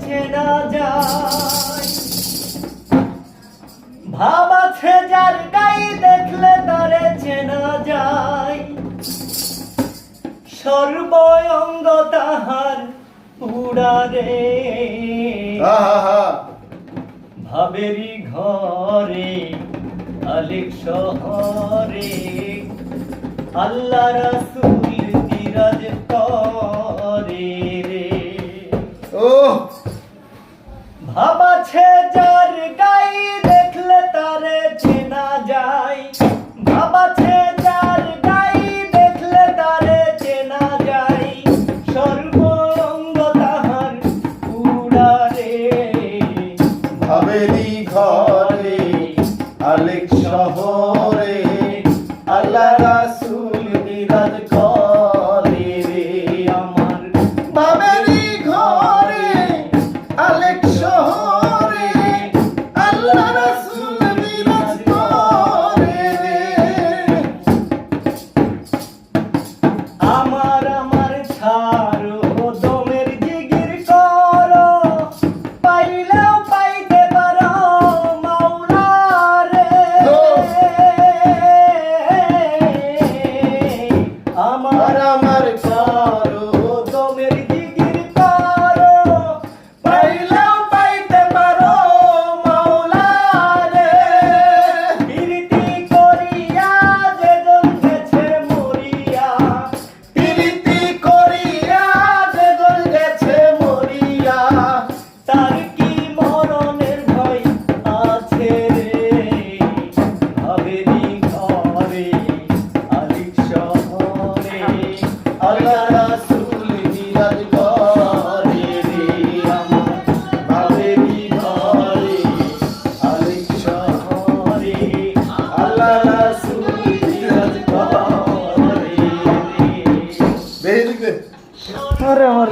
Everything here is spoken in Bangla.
চেনা যায়। ভাব আছে যার গাই দেখলে তারে চেনা যায়। সর্বঙ্গ তাহার পুরারে ভাবেরি ঘরে আলেক শহরে আল্লাহ রাসূল বিরাজ করে রে। ভাব আছে যার গাই দেখলে তারে চেনা যায়। ভাব আছে যার গাই দেখলে তারে চেনা যায়। সর্বঙ্গ তাহার পুরারে ভাবেরি ঘরে আলেক শহরে আল্লাহ রাসূল বিরাজ করে রে। আমার ভাবেরি ঘরে আলেক শহরে আল্লাহ রাসূল বিরাজ করে রে। আমার ছাড়ো দমের জিগির করো, পাইলেও পাইতে পারো মাওলা রে। আমার ছাড়ো দমের জিগির করো, পাইলেও পাইতে পারো মাওলা রে। প্রীতি করিয়া যেজন গেছে মরিয়া, প্রীতি করিয়া যেজন গেছে মরিয়া তার কি মরণের ভয় আছে রে। ভাবেরি ঘরে আলিক শহরে আল্লাহ রাসূল বিরাজ করে রে। আমার ভাবেরি ঘরে আলেক শহরে আল্লাহ রাসূল বিরাজ করে রে। আরে আমার